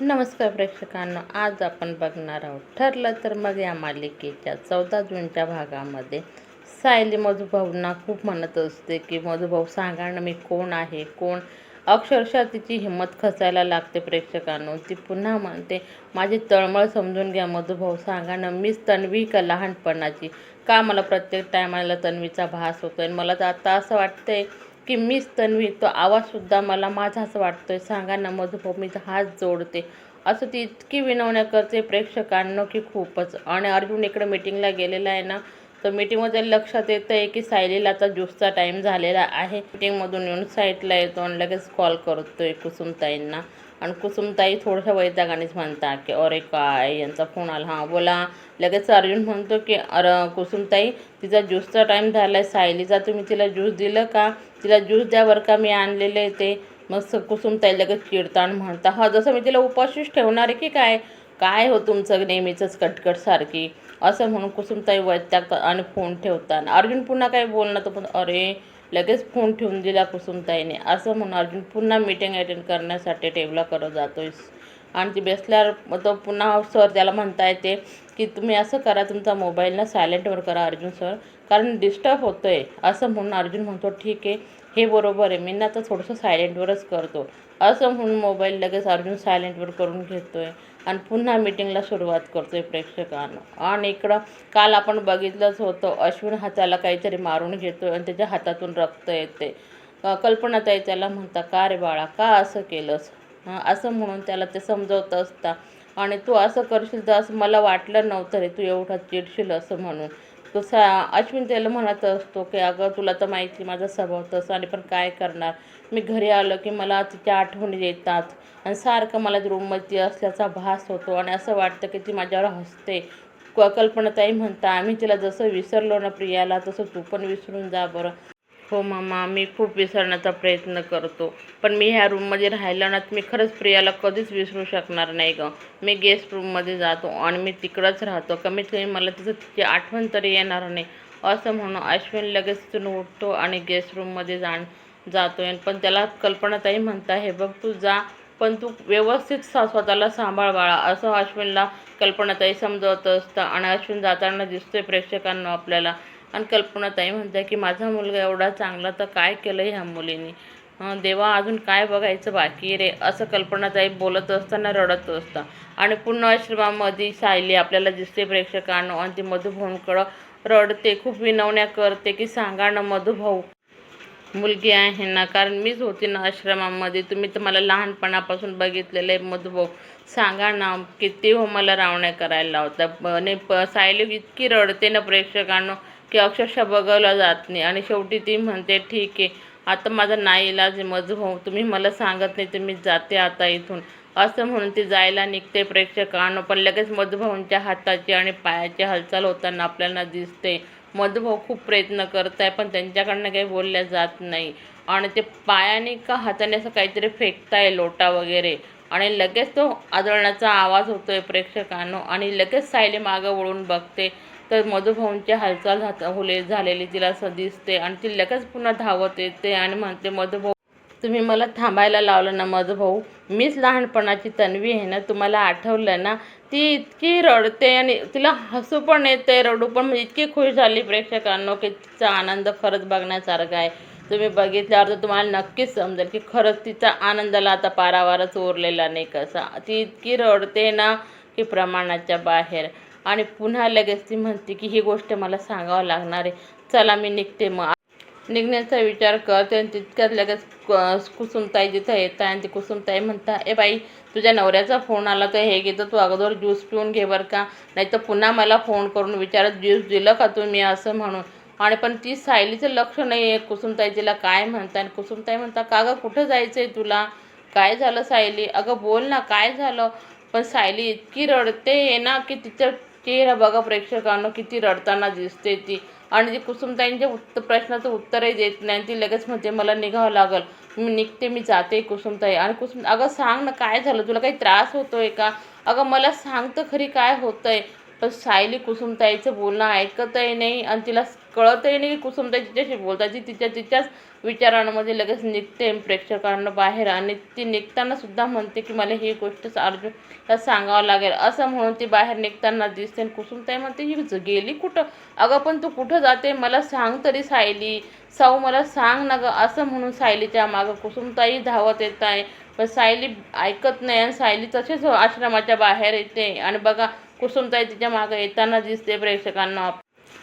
नमस्कार प्रेक्षकांनो, आज आपण बघणार आहोत ठरलं तर मग या मालिकेच्या 14 जूनच्या भागामध्ये सायली मधुभाऊंना खूप म्हणत असते की मधुभाऊ सांगा ना मी कोण आहे कोण. अक्षरशः तिची हिंमत खचायला लागते प्रेक्षकांनो. ती पुन्हा म्हणते माझी तळमळ समजून घ्या मधुभाऊ, सांगा ना मीच तन्वी का लहानपणाची. का मला प्रत्येक टायमाला तन्वीचा भास होतोय. मला तर आता असं वाटतंय की मीच तन्वी. तो आवाजसुद्धा मला माझाच वाटतोय. सांगा ना मधुभाऊ, मी हात जोडते. असं ती इतकी विनवण्या करते प्रेक्षकांनो की खूपच. आणि अर्जुन इकडे मीटिंगला गेलेला आहे ना, तर मीटिंगमध्ये लक्षात येतं आहे की सायलीला आता ज्यूसचा टाईम झालेला आहे. मीटिंगमधून येऊन साईडला येतो आणि लगेच कॉल करतोय कुसुमताईंना. आणि कुसुमताई थोड्याशा वैतागानेच म्हणतात की अरे काय यांचा फोन आला, हां बोला. लगेच अर्जुन म्हणतो की अरे कुसुमताई, तिचा ज्यूसचा टाईम झाला आहे सायलीचा, तुम्ही तिला ज्यूस दिलं का. तिला ज्यूस द्या बरं का, मी आणलेले ते. मग कुसुमताई लगेच चिडताना म्हणता, हा जसं मी तिला उपाशीच ठेवणार आहे की काय. काय हो तुमचं नेहमीचंच कटकट सारखी. असं म्हणून कुसुमताई वैतागतात आणि फोन ठेवतात. अर्जुन पुन्हा काय बोलणार, तो पण अरे लगेच फोन ठेवून दिला कुसुमताईने. असं म्हणून अर्जुन पुन्हा मीटिंग अटेंड करण्यासाठी टेबलाकडं जातोय. आणि ती बसल्यावर तो पुन्हा सर त्याला म्हणता येते की तुम्ही असं करा, तुमचा मोबाईल ना सायलेंटवर करा अर्जुन सर, कारण डिस्टर्ब होतं आहे. असं म्हणून अर्जुन म्हणतो ठीक आहे, हे बरोबर आहे, मी ना आता थोडंसं सायलेंटवरच करतो. असं म्हणून मोबाईल लगेच अर्जुन सायलेंटवर करून घेतो आहे आणि पुन्हा मीटिंगला सुरुवात करतो आहे प्रेक्षकांना. आणि इकडं काल आपण बघितलंच होतं, अश्विन हाताला काहीतरी मारून घेतो आणि त्याच्या हातातून रक्त येते. कल्पनाताई त्याला म्हणता का रे बाळा का असं केलंस. असं म्हणून त्याला ते समजवत असता. आणि तू असं करशील तर असं मला वाटलं नव्हतं रे, तू एवढा चिडशील असं म्हणून. तसा अश्विन त्याला म्हणत असतो की अगं तुला तर माहिती माझा स्वभाव तसा, आणि पण काय करणार, मी घरी आलो की मला तिच्या आठवणी येतात आणि सारखं मला रूममध्ये असल्याचा भास होतो आणि असं वाटतं की ती माझ्यावर हसते. कल्पनाताई म्हणता आम्ही तिला जसं विसरलो ना प्रियाला, तसं तू पण विसरून जा बरं. हो मामा, मी खूप विसरण्याचा प्रयत्न करतो, पण मी ह्या रूममध्ये राहिलं ना तर मी खरंच प्रियाला कधीच विसरू शकणार नाही गं. मी गेस्ट रूममध्ये जातो आणि मी तिकडंच राहतो, कमीत कमी मला तिची आठवण तरी येणार नाही. असं म्हणून अश्विन लगेच तिथून उठतो आणि गेस्ट रूममध्ये जातोय. पण त्याला कल्पनाताई म्हणता हे बघ तू जा, पण तू व्यवस्थित स्वतःला सांभाळ बाळा, असं अश्विनला कल्पनाताई समजवत असतं. आणि अश्विन जाताना दिसतोय प्रेक्षकांना आपल्याला. आणि कल्पनाताई म्हणते की माझा मुलगा एवढा चांगला तर काय केलं ह्या मुलीने. देवा अजून काय बघायचं बाकी रे, असं कल्पनाताई बोलत असताना रडत असतं. आणि पुन्हा आश्रमामध्ये सायली आपल्याला दिसते प्रेक्षकांना आणि ती मधुभाऊंकडं रडते, खूप विनवण्या करते की सांगा ना मधुभाऊ, मुलगी आहे ना, कारण मीच होती ना आश्रमामध्ये, तुम्ही तर मला लहानपणापासून बघितलेलं आहे मधुभाऊ, सांगा ना किती हो मला रावण्या करायला लावता. आणि सायली इतकी रडते ना प्रेक्षकांनो की अक्षरशः बघवलं जात नाही. आणि शेवटी ती म्हणते ठीक आहे, आता माझा नाईलाज आहे मधुभाऊ, तुम्ही मला सांगत नाही तर मी जाते आता इथून. असं म्हणून ती जायला निघते प्रेक्षकांनो. पण लगेच मधुभाऊंच्या हाताची आणि पायाची हालचाल होताना आपल्याला दिसते. मधुभाऊ खूप प्रयत्न करत आहे पण त्यांच्याकडनं काही बोलल्या जात नाही. आणि ते पायाने का हाताने असं काहीतरी फेकताय लोटा वगैरे. आणि लगेच तो आदळण्याचा आवाज होतोय प्रेक्षकांनो. आणि लगेच सायली मागं वळून बघते तर मधुभाऊंची हालचाल झालेली तिला असं दिसते. आणि ती लगेच पुन्हा धावत येते आणि म्हणते मधुभाऊ, तुम्ही मला थांबायला लावलं ना मधुभाऊ, मीच लहानपणाची तन्वी आहे ना, तुम्हाला आठवलं ना. ती इतकी रडते आणि तिला हसू पण येते रडू पण, म्हणजे इतकी खुश झाली प्रेक्षकांनो की तिचा आनंद खरंच बघण्यासारखा आहे. तुम्ही बघितल्यावर तर तुम्हाला नक्कीच समजेल की खरंच तिचा आनंदाला आता पारावारच उरलेला नाही कसा. ती इतकी रडते ना की प्रमाणाच्या बाहेर. आणि पुन्हा लगेच ती म्हणते की ही गोष्ट मला सांगावं लागणार आहे, चला मी निघते. मग निघण्याचा विचार करते आणि तितक्यात लगेच कुसुमताई तिथं येतात. आणि ती कुसुमताई म्हणता ए बाई, तुझ्या नवऱ्याचा फोन आला तर हे घेतं, तू अगोदर ज्यूस पिऊन घे बरं का, नाही तर पुन्हा मला फोन करून विचारत ज्यूस दिलं का तुम्ही असं म्हणून. आणि पण ती सायलीचं लक्ष नाही आहे. कुसुमताई तिला काय म्हणता आणि कुसुमताई म्हणता का गं कुठं जायचं आहे तुला, काय झालं सायली, अगं बोल ना काय झालं. पण सायली इतकी रडते ना की तिचं चेहरा बघा प्रेक्षकांना किती रडताना दिसते ती. आणि ती कुसुमताईंच्या प्रश्नाचं उत्तरही देत नाही. ती लगेच म्हणते मला निघावं लागल, मी निघते, मी जाते कुसुमताई. आणि अगं सांग ना काय झालं, तुला काही त्रास होतोय का, अगं मला सांग तर खरी काय होतंय. पण सायली कुसुमताईचं बोलणं ऐकतही नाही आणि तिला कळतही नाही की कुसुमताई तिच्याशी बोलतात. ती तिच्याच विचारांमध्ये लगेच निघते प्रेक्षकांना बाहेर आणि ती निघताना सुद्धा म्हणते की मला ही गोष्ट अर्जुनला सांगावं लागेल असं म्हणून ती बाहेर निघताना दिसते. कुसुमताई म्हणते ही गेली कुठं? अगं पण तू कुठं जाते मला सांग तरी सायली, साऊ मला सांग ना गं असं म्हणून सायलीच्या मागं कुसुमताई धावत येत आहे. पण सायली ऐकत नाही आणि सायली तसेच आश्रमाच्या बाहेर येते आणि बघा कुसुमताई तिच्या मागं येताना दिसते प्रेक्षकांना.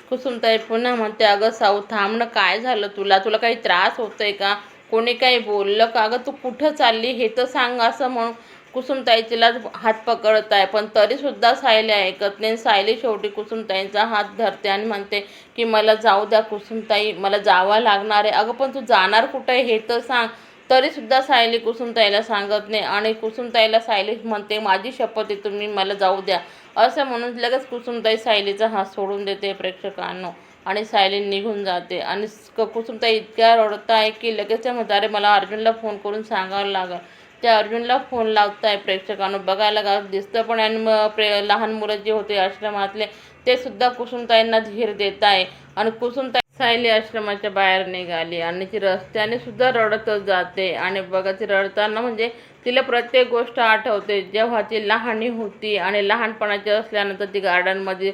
कुसुमताई पुन्हा म्हणते अगं साऊ थांब ना, काय झालं तुला? तुला काही त्रास होतोय का? कोणी काही बोललं का? अगं तू कुठं चालली हे तर सांग असं म्हणून कुसुमताई तिला हात पकडत आहे. पण तरीसुद्धा सायली ऐकत नाही. सायली शेवटी कुसुमताईंचा हात धरते आणि म्हणते की मला जाऊ द्या कुसुमताई, मला जावं लागणार आहे. अगं पण तू जाणार कुठं आहे हे तर सांग. तरीसुद्धा सायली कुसुमताईला सांगत नाही आणि कुसुमताईला सायली म्हणते माझी शपथ आहे तुम्ही मला जाऊ द्या असं म्हणून लगेच कुसुमताई सायलीचा हात सोडून देते प्रेक्षकांनो आणि सायली निघून जाते. आणि कुसुमताई इतक्या रडत आहे की लगेच त्या म्हणतात अरे मला अर्जुनला फोन करून सांगावं लागेल. त्या अर्जुनला फोन लावताय प्रेक्षकांनो. बघायला दिसतं पण आणि लहान मुलं जे होते आश्रमातले ते सुद्धा कुसुमताईंना धीर देत आहे. आणि कुसुमताई सायली आश्रमाच्या बाहेर निघाली आणि ती रस्त्याने सुद्धा रडतच जाते. आणि बघा ती रडताना म्हणजे तिला प्रत्येक गोष्ट आठवते जेव्हा ती लहानी होती आणि लहानपणाची असल्यानंतर ती गार्डनमध्ये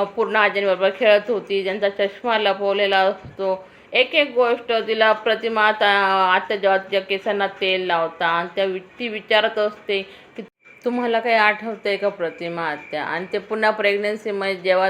पूर्ण आजींबरोबर खेळत होती, ज्यांचा चष्मा लपवलेला असतो. एक एक गोष्ट तिला प्रतिमा आता जेव्हा तिच्या केसांना तेल लावता आणि ती विचारत असते की तुम्हाला काही आठवतंय का प्रतिमा आत्या? आणि ते पुन्हा प्रेग्नन्सीमध्ये जेव्हा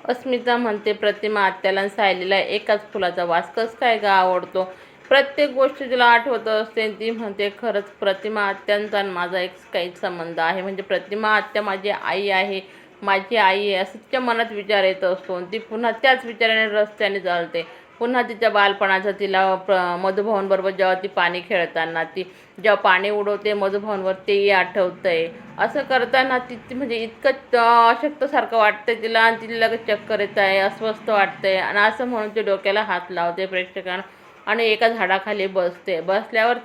अस्मिता म्हणते प्रतिमा आत्याला आणि सायलीला एकाच फुलाचा वास कसं काय का आवडतो. प्रत्येक गोष्ट तिला आठवत असते. ती म्हणते खरंच प्रतिमा आत्यांचा आणि माझा एक काही संबंध आहे, म्हणजे प्रतिमा आत्या माझी आई आहे, माझी आई आहे असं तिच्या मनात विचार येत असतो. आणि ती पुन्हा त्याच विचाराने रस्त्याने चालते. पुन्हा तिच्या बालपणाचं तिला मधुभाऊंबरोबर जेव्हा ती पाणी खेळताना ती जेव्हा पाणी उडवते मधुभाऊंवर तेही आठवतंय. असं करताना ती म्हणजे इतकं अशक्तसारखं वाटतंय तिला आणि तिला लगेच चक्कर येत आहे, अस्वस्थ वाटतंय आणि असं म्हणून ती डोक्याला हात लावते प्रेक्षकांना आणि एका झाडाखाली बसते. बसल्यावर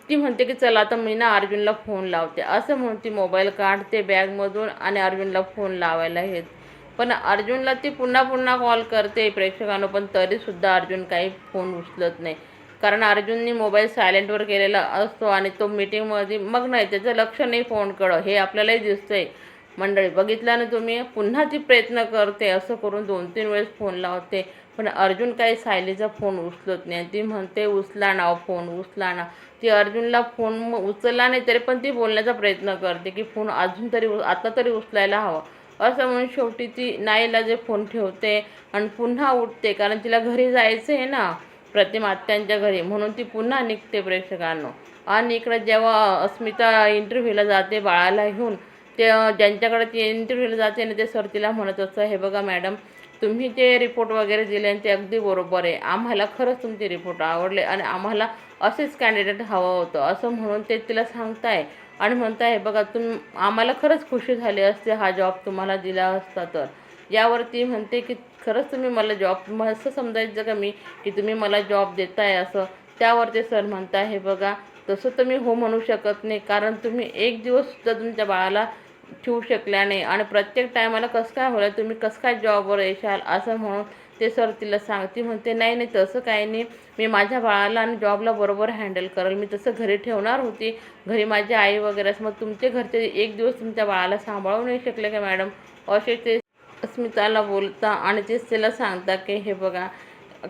ती म्हणते की चला आता मी ना अर्जुनला फोन लावते असं म्हणून ती मोबाईल काढते बॅगमधून आणि अर्जुनला फोन लावायला घेते. पण अर्जुनला ती पुन्हा पुन्हा कॉल करते प्रेक्षकांनो, पण तरीसुद्धा अर्जुन काही फोन उचलत नाही. कारण अर्जुनने मोबाईल सायलेंटवर केलेला असतो आणि तो मीटिंगमध्ये मग नाही त्याचं लक्ष नाही फोनकडं, हे आपल्यालाही दिसतंय मंडळी. बघितलं ना तुम्ही? पुन्हा ती प्रयत्न करते, असं करून 2-3 वेळेस फोन लावते पण अर्जुन काही सायलीचा फोन उचलत नाही. ती म्हणते उचला ना फोन, उचला ना. ती अर्जुनला फोन उचलला नाही तरी पण ती बोलण्याचा प्रयत्न करते की फोन अजून तरी आता तरी उचलायला हवा असं म्हणून शेवटी ती नाईलाजाने फोन ठेवते आणि पुन्हा उठते. कारण तिला घरी जायचं आहे ना प्रतिमा आत्यांच्या घरी, म्हणून ती पुन्हा निघते प्रेक्षकांनो. आणि इकडं जेव्हा अस्मिता इंटरव्ह्यूला जाते बाळाला घेऊन, ते ज्यांच्याकडे ती इंटरव्ह्यूला जाते ना ते सर तिला म्हणत असतं हे बघा मॅडम तुम्ही जे रिपोर्ट वगैरे दिले ते अगदी बरोबर आहे, आम्हाला खरंच तुमचे रिपोर्ट आवडले आणि आम्हाला असेच कॅन्डिडेट हवं होतं असं म्हणून ते तिला सांगताय. आणि म्हणताय बघा आम्हाला खरंच खुशी झाली असते हा जॉब तुम्हाला दिला असता तर. यावर ती म्हणते की खरंच तुम्ही मला जॉब असं समजायचं का मी की तुम्ही मला जॉब देताय असं. त्यावर ते सर म्हणताय हे बघा तसं तर मी हो म्हणू शकत नाही, कारण तुम्ही एक दिवससुद्धा तुमच्या बाळाला ठेवू शकल्या नाही आणि प्रत्येक टायमाला कसं काय होईल, तुम्ही कसं काय जॉबवर येशाल असं म्हणून ते सर तिला ती म्हणते नाही नाही तसं काही नाही, मी माझ्या बाळाला आणि जॉबला बरोबर हँडल करेल. मी तसं घरी ठेवणार होती, घरी माझी आई वगैरे मग तुमचे घरचे एक दिवस तुमच्या बाळाला सांभाळू नाही शकले का मॅडम असे ते अस्मिताला बोलता. आणि तेच तिला सांगता की हे बघा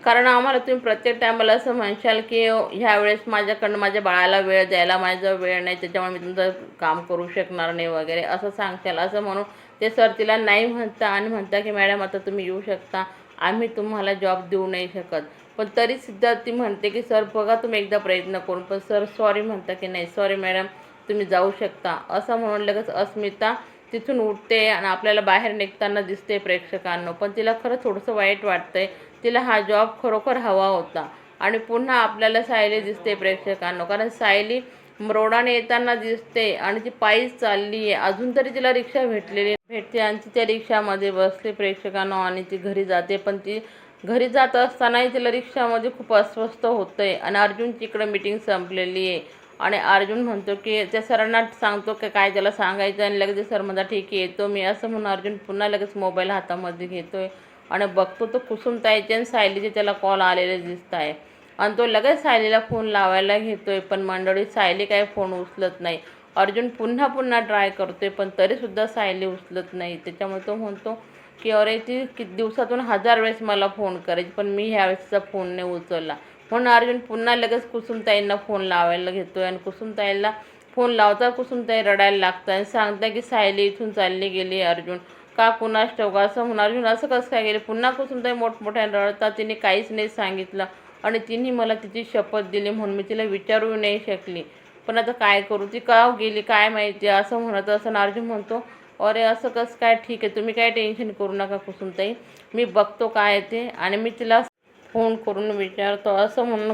कारण आम्हाला तुम्ही प्रत्येक टायमाला असं म्हणशाल की ह्या वेळेस माझ्याकडनं माझ्या बाळाला वेळ द्यायला माझ्याजवळ वेळ नाही त्याच्यामुळे मी तुमचं काम करू शकणार नाही वगैरे असं सांगशाल असं म्हणून ते सर तिला नाही म्हणता आणि म्हणता की मॅडम आता तुम्ही येऊ शकता, आम्ही तुम्हाला जॉब देऊ नाही शकत. पण तरीसुद्धा ती म्हणते की सर बघा तुम्ही एकदा प्रयत्न करून. पण सर सॉरी म्हणता की नाही सॉरी मॅडम तुम्ही जाऊ शकता असं म्हणून लगेच अस्मिता तिथून उठते आणि आपल्याला बाहेर निघताना दिसते प्रेक्षकांनो. पण तिला खरं थोडंसं वाईट वाटतंय, तिला हा जॉब खरोखर हवा होता. आणि पुन्हा आपल्याला सायली दिसते प्रेक्षकांनो, कारण सायली रोडाने येताना दिसते आणि ती पायीच चालली आहे. अजून तरी तिला रिक्षा भेटते आणि ती त्या रिक्षामध्ये बसते प्रेक्षकांनो आणि ती घरी जाते. पण ती घरी जात असतानाही तिला रिक्षामध्ये खूप अस्वस्थ होतंय आणि अर्जुनची इकडं मीटिंग संपलेली आहे. आणि अर्जुन म्हणतो की त्या सरांना सांगतो की काय त्याला सांगायचं आणि लगेच सर म्हणतात ठीक आहे येतो मी असं म्हणून अर्जुन पुन्हा लगेच मोबाईल हातामध्ये घेतोय आणि बघतो तो कुसुमताईचे आणि सायलीचे त्याला कॉल आलेले दिसत आहे. आणि तो लगेच सायलीला फोन लावायला घेतोय, पण मंडळी सायली काही फोन उचलत नाही. अर्जुन पुन्हा पुन्हा ट्राय करतोय, पण तरीसुद्धा सायली उचलत नाही. त्याच्यामुळे तो म्हणतो की अरे ती दिवसातून 1000 वेळेस मला फोन करायची, पण मी ह्यावेळेसचा फोन नाही उचलला. म्हणून अर्जुन पुन्हा लगेच कुसुमताईंना फोन लावायला घेतोय आणि कुसुमताईला फोन लावता कुसुमताई रडायला लागतं आणि सांगता की सायली इथून चालली गेली. अर्जुन का कुणास ठाऊक असं म्हणून अर्जुन असं कसं काय गेले. पुन्हा कुसुमताई मोठमोठ्याने रडतात. तिने काहीच नाही सांगितलं आणि तिने मला तिची शपथ दिली म्हणून मी तिला विचारू नाही शकली. पण आता काय करू, ती का गेली काय माहिती असं म्हणत असं अर्जुन म्हणतो अरे असं कसं काय, ठीक आहे तुम्ही काय टेन्शन करू नका कुसुमताई, मी बघतो काय ते आणि मी तिला फोन करून विचारतो. असं म्हणून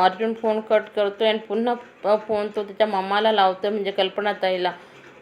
अर्जुन फोन कट करतो आणि पुन्हा फोन तो त्याच्या मम्माला लावतो, म्हणजे कल्पनाताईला.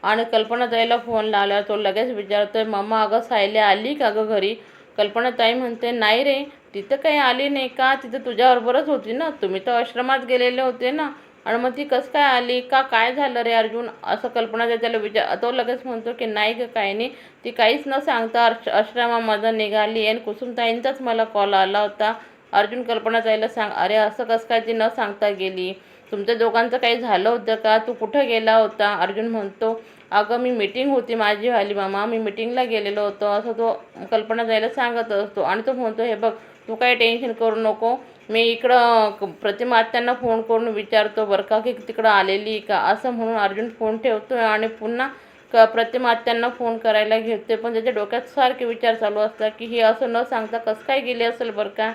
आणि कल्पनाताईला फोन लावल्यावर तो लगेच विचारतोय मम्मा अगं सायली आली का गं घरी. कल्पनाताई म्हणते नाही रे, तिथं काही आली नाही. का, तिथं तुझ्याबरोबरच होती ना, तुम्ही तर आश्रमात गेलेले होते ना, आणि मग ती कसं काय आली का, काय झालं रे अर्जुन असं कल्पनाताई त्याला तो लगेच म्हणतो की नाही गं काही नाही, ती काहीच न सांगता आश्रमामध्ये निघाली आणि कुसुमताईंचाच मला कॉल आला होता. अर्जुन कल्पनाताईला सांग अरे असं कसं काय ती न सांगता गेली, तुमच्या दोघांचं काही झालं होतं का, तू कुठं गेला होता. अर्जुन म्हणतो अगं मी मीटिंग होती माझी वाली मामा, मी मीटिंगला गेलेलो होतो असं तो कल्पनाताईला सांगत असतो. आणि तो म्हणतो हे बघ तू काही टेन्शन करू नको, मी इकडं प्रतिमा आत्यांना फोन करून विचारतो बरं का की तिकडं आलेली का. असं म्हणून अर्जुन फोन ठेवतो आणि पुन्हा प्रतिमा आत्यांना फोन करायला घेतोय. पण त्याच्या डोक्यात सारखे विचार चालू असतात की ही असं न सांगता कसं काय गेली असेल बरं का.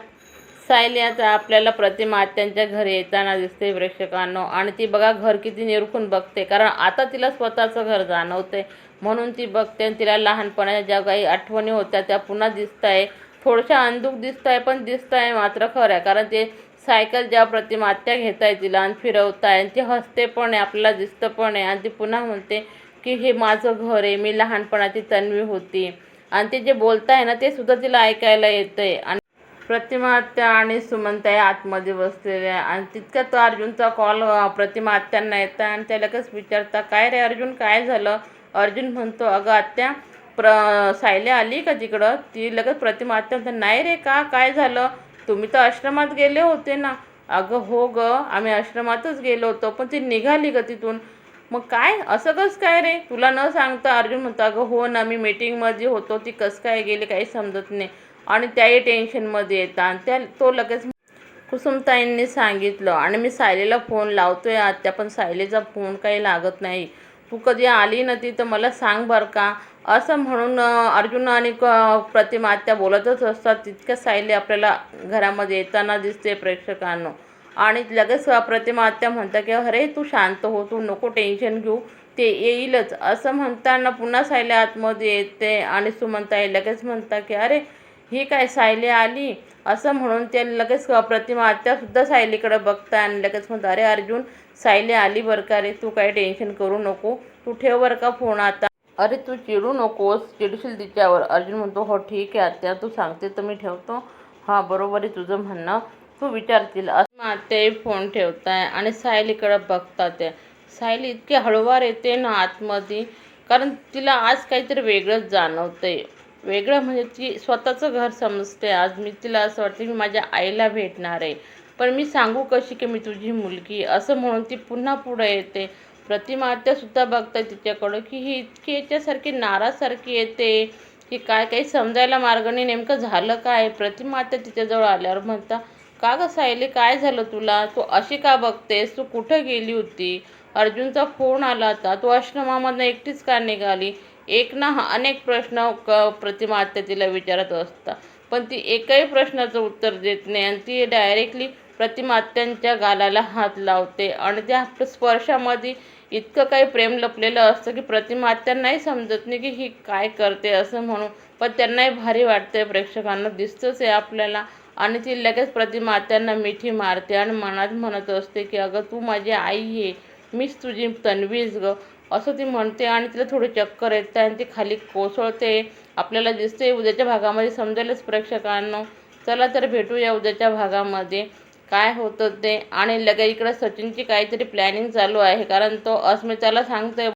सायली आता आपल्याला प्रतिमा आत्यांच्या घरी येताना दिसते प्रेक्षकांनो, आणि ती बघा घर किती निरखून बघते, कारण आता तिला स्वतःचं घर जाणवते म्हणून ती बघते. आणि तिला लहानपणाच्या ज्या काही आठवणी होत्या त्या पुन्हा दिसत आहे. थोड्याशा अंधुक दिसत आहे पण दिसत आहे मात्र खरं आहे, कारण ते सायकल ज्या प्रतिमा आत्या घेत आहे तिला आणि फिरवत आहे आणि ती हसते पण आहे, आपल्याला दिसतं पण आहे. आणि ती पुन्हा म्हणते की हे माझं घर आहे, मी लहानपणाची तन्वी होती. आणि ते जे बोलत आहे ना ते सुद्धा तिला ऐकायला येतं आहे. आणि प्रतिमा आत्या आणि सुमनताई आतमध्ये बसलेले आहे आणि तितक्यात अर्जुनचा कॉल प्रतिमा आत्यांना येतं आणि त्या लगेच विचारता काय रे अर्जुन काय झालं. अर्जुन म्हणतो अगं आत्या सायली आली का तिकडं. ती लगेच प्रतिमा आत्या म्हणते नाही रे का काय झालं, तुम्ही तर आश्रमात गेले होते ना. अगं हो गं आम्ही आश्रमातच गेलो होतो, पण ती निघाली गं तिथून. मग काय असं कसं काय रे, तुला न सांगता. अर्जुन म्हणतो अगं हो ना, मी मीटिंगमध्ये होतो, ती कसं काय गेली काही समजत नाही. आणि त्याही टेन्शनमध्ये येतात आणि तो लगेच कुसुमताईंनी सांगितलं आणि मी सायलीला फोन लावतोय आत्या, पण सायलीचा फोन काही लागत नाही. तू कधी आली ना ती तर मला सांग बरं का. असं म्हणून अर्जुन आणि प्रतिमा आत्या बोलतच असतात. तितक्या सायली आपल्याला घरामध्ये येताना दिसते प्रेक्षकांनो. आणि लगेच प्रतिमा आत्या म्हणतात की अरे तू शांत हो, तू नको टेन्शन घेऊ, ते येईलच. असं म्हणताना पुन्हा सायली आतमध्ये येते आणि सुमनताई लगेच म्हणतात की अरे ही काय सायली आली. असं म्हणून ते लगेच प्रतिमा आत्यासुद्धा सायलीकडे बघतात आणि लगेच म्हणतात अरे अर्जुन सायली आली बरं का रे, तू काही टेन्शन करू नको, तू ठेव बरं का फोन आता. अरे तू चिडू नकोस, चिडशील तिच्यावर. अर्जुन म्हणतो हो ठीक आहे आत्या, तू सांगते तर मी ठेवतो. हां बरोबर आहे तुझं म्हणणं, तू विचारतील. असं आत्याही फोन ठेवताय आणि सायलीकडे बघतात. त्या सायली इतकी हळूवार येते ना आतमध्ये, कारण तिला आज काहीतरी वेगळंच जाणवतंय. वेगळं म्हणजे ती स्वतःचं घर समजते. आज मी तिला असं वाटतं की माझ्या आईला भेटणार आहे, पण मी सांगू कशी की मी तुझी मुलगी. असं म्हणून ती पुन्हा पुढे येते. प्रतिमा आत्यासुद्धा बघतात तिच्याकडं की ही इतकी याच्यासारखी नाराजसारखी येते की काय काही समजायला मार्ग नाही, नेमकं झालं काय. प्रतिमा आत्या तिच्याजवळ आल्यावर म्हणता का गं सायली काय झालं तुला, तू अशी का बघतेस, तू कुठं गेली होती. अर्जुनचा फोन आला होता, तू आश्रमामधनं एकटीच का निघाली. एक ना अनेक प्रश्न प्रतिमा आत्या तिला विचारत असतात, पण ती एकही प्रश्नाचं उत्तर देत नाही आणि ती डायरेक्टली प्रतिमा आत्यांच्या गालाला हात लावते. आणि त्या स्पर्शामध्ये इतकं काही प्रेम लपलेलं असतं की प्रतिमा आत्यांनाही समजत नाही की ही काय करते असं म्हणून, पण त्यांनाही भारी वाटते. प्रेक्षकांना दिसतंच आहे आपल्याला. आणि ती लगेच प्रतिमा आत्यांना मिठी मारते आणि मनात म्हणत असते की अगं तू माझी आई आहे, मीच तुझी तन्वीच गं, असं ती म्हणते. आणि तिला थोडी चक्कर येते आणि ती खाली कोसळते. आपल्याला दिसते उद्याच्या भागामध्ये समजेलच प्रेक्षकांनो. चला तर भेटूया उद्याच्या भागामध्ये काय होतं ते. आणि लगेच इकडं सचिनची काहीतरी प्लॅनिंग चालू आहे, कारण तो अस्मिताला सांगतोय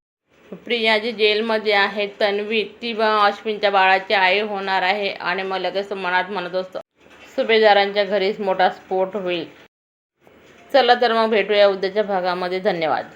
प्रिया जी जेलमध्ये आहे, तन्वी ती अश्विनच्या बाळाची आई होणार आहे आणि मग लगेच मनात म्हणत असतं सुभेदारांच्या घरीच मोठा स्फोट होईल. चला तर मग भेटूया उद्याच्या भागामध्ये. धन्यवाद.